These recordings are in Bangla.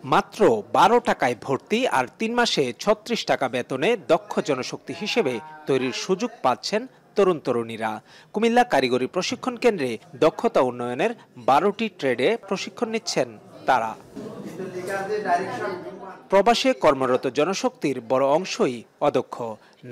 মাত্র ১২ টাকায় ভর্তি আর ৩ মাসে ৩৬ টাকা বেতনে দক্ষ জনশক্তি হিসেবে তৈরির সুযোগ পাচ্ছেন তরুণ তরুণীরা। কুমিল্লা কারিগরি প্রশিক্ষণ কেন্দ্রে দক্ষতা উন্নয়নের ১২টি ট্রেডে প্রশিক্ষণ নিচ্ছেন তারা। প্রবাসে কর্মরত জনশক্তির বড় অংশই অদক্ষ।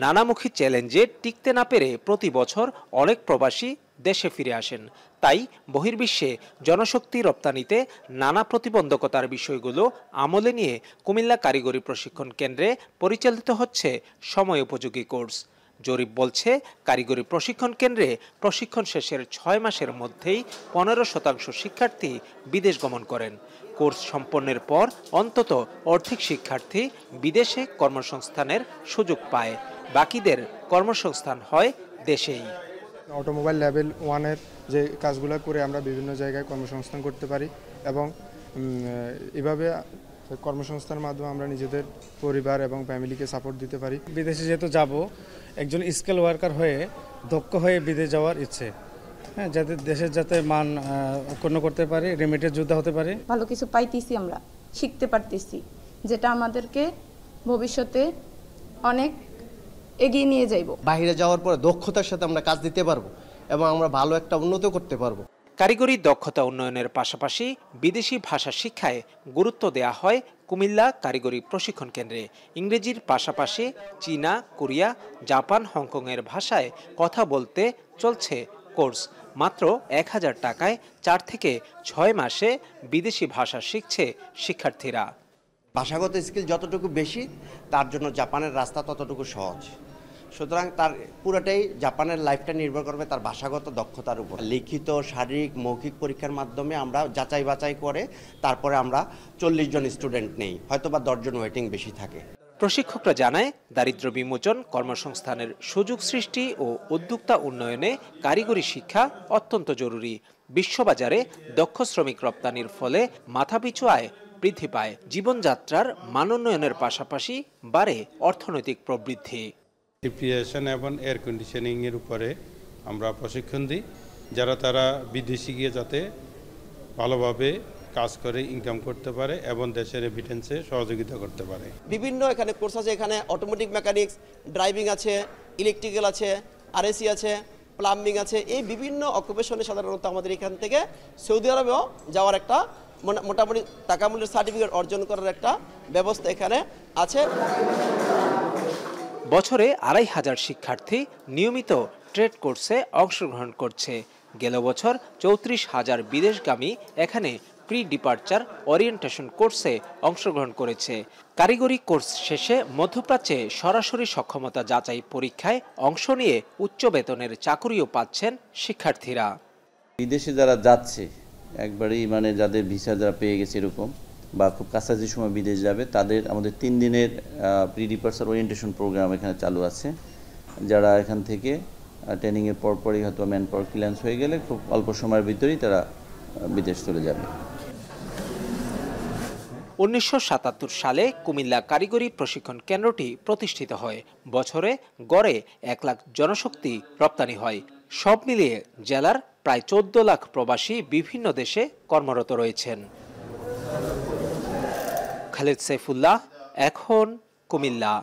নানামুখী চ্যালেঞ্জে টিকতে না পেরে প্রতি বছর অনেক প্রবাসী দেশে ফিরে আসেন। তাই বহির্বিশ্বে জনশক্তি রপ্তানিতে নানা প্রতিবন্ধকতার বিষয়গুলো আমলে নিয়ে কুমিল্লা কারিগরি প্রশিক্ষণ কেন্দ্রে পরিচালিত হচ্ছে সময় উপযোগী কোর্স। জরিপ বলছে, কারিগরি প্রশিক্ষণ কেন্দ্রে প্রশিক্ষণ শেষের ৬ মাসের মধ্যেই ১৫% শিক্ষার্থী বিদেশ গমন করেন। কোর্স সম্পন্নের পর অন্তত অর্ধেক শিক্ষার্থী বিদেশে কর্মসংস্থানের সুযোগ পায়, বাকিদের কর্মসংস্থান হয় দেশেই। অটোমোবাইল লেভেল 1-এর যে কাজগুলো করে আমরা বিভিন্ন জায়গায় কর্মসংস্থান করতে পারি এবং এভাবে কর্মসংস্থানের মাধ্যমে আমরা নিজেদের পরিবার এবং ফ্যামিলিকে সাপোর্ট দিতে পারি। বিদেশে যেহেতু যাব, একজন স্কিল ওয়ার্কার হয়ে দক্ষ হয়ে বিদেশ যাওয়ার ইচ্ছে, হ্যাঁ, যাতে দেশের যাতে মান উৎপন্ন করতে পারে, রেমিটেন্স যোদ্ধা হতে পারে। ভালো কিছু পাইতেছি, আমরা শিখতে পারতেছি, যেটা আমাদেরকে ভবিষ্যতে অনেক এগিয়ে নিয়ে যাইব। বাইরে যাওয়ার পরে দক্ষতার সাথে আমরা কাজ দিতে পারবো এবং আমরা ভালো একটা উন্নত করতে পারবো। কারিগরি দক্ষতা উন্নয়নের পাশাপাশি বিদেশি ভাষা শিক্ষায় গুরুত্ব দেয়া হয় কুমিল্লা কারিগরি প্রশিক্ষণ কেন্দ্রে। ইংরেজির পাশাপাশি চীনা, কোরিয়া, জাপান, হংকংয়ের ভাষায় কথা বলতে চলছে কোর্স। মাত্র ১,০০০ টাকায় ৪ থেকে ৬ মাসে বিদেশি ভাষা শিখছে শিক্ষার্থীরা। ভাষাগত স্কিল যতটুকু বেশি, তার জন্য জাপানের রাস্তা ততটুকু সহজ। সুতরাং তার পুরোটাই জাপানের লাইফটা নির্ভর করবে তার ভাষাগত দক্ষতার উপর। লিখিত, শারীরিক, মৌখিক পরীক্ষার মাধ্যমে আমরা যাচাই বাছাই করে তারপরে আমরা ৪০ জন স্টুডেন্ট নেই, হয়তো বা ১০ জন ওয়েটিং বেশি থাকে। প্রশিক্ষকরা জানায়, দারিদ্র্য বিমোচন, কর্মসংস্থানের সুযোগ সৃষ্টি ও উদ্যোক্তা উন্নয়নে কারিগরি শিক্ষা অত্যন্ত জরুরি। বিশ্ববাজারে দক্ষ শ্রমিক রপ্তানির ফলে মাথাপিছু আয় বৃদ্ধি পায়, জীবনযাত্রার মানোন্নয়নের পাশাপাশি বাড়ে অর্থনৈতিক প্রবৃদ্ধি। রিফ্রিজারেশন এবং এয়ার কন্ডিশনিংয়ের উপরে আমরা প্রশিক্ষণ দিই, যারা তারা বিদেশে গিয়ে যাতে ভালোভাবে কাজ করে ইনকাম করতে পারে এবং দেশের রেমিটেন্সে সহযোগিতা করতে পারে। বিভিন্ন এখানে কোর্স আছে, এখানে অটোমেটিক মেকানিক্স, ড্রাইভিং আছে, ইলেকট্রিক্যাল আছে, আরএসি আছে, প্লাম্বিং আছে। এই বিভিন্ন অকুপেশনে সাধারণত আমাদের এখান থেকে সৌদি আরবেও যাওয়ার একটা মোটামুটি টাকা মূল্যের সার্টিফিকেট অর্জন করার একটা ব্যবস্থা এখানে আছে। বছরে ২৫০০ শিক্ষার্থী নিয়মিত ট্রেড কোর্সে অংশগ্রহণ করছে। গেল বছর ৩৪,০০০ বিদেশগামী এখানে প্রি ডিপার্চার ওরিয়েন্টেশন কোর্সে অংশগ্রহণ করেছে। কারিগরি কোর্স শেষে মধ্যপ্রাচ্যে সরাসরি সক্ষমতা যাচাই পরীক্ষায় অংশ নিয়ে উচ্চ বেতনের চাকুরিও পাচ্ছেন শিক্ষার্থীরা। বিদেশে যারা যাচ্ছে একবারেই যাদের ভিসা যারা পেয়ে গেছে এরকম বা খুব কাছাকাছি সময় বিদেশ যাবে, তাদের আমাদের ৩ দিনের প্রি ডিপার্চার ওরিয়েন্টেশন প্রোগ্রাম এখানে চালু আছে। যারা এখান থেকে ট্রেনিংয়ের পরপরই হয়তো ম্যান পাওয়ার ক্লিয়ারেন্স হয়ে গেলে খুব অল্প সময়ের ভিতরেই তারা বিদেশ চলে যাবে। ১৯৭৭ সালে কুমিল্লা কারিগরি প্রশিক্ষণ কেন্দ্রটি প্রতিষ্ঠিত হয়। বছরে গড়ে ১ লাখ জনশক্তি রপ্তানি হয়। সব মিলিয়ে জেলার প্রায় ১৪ লাখ প্রবাসী বিভিন্ন দেশে কর্মরত রয়েছেন। খালেদ সাইফুল্লাহ, এখন কুমিল্লা।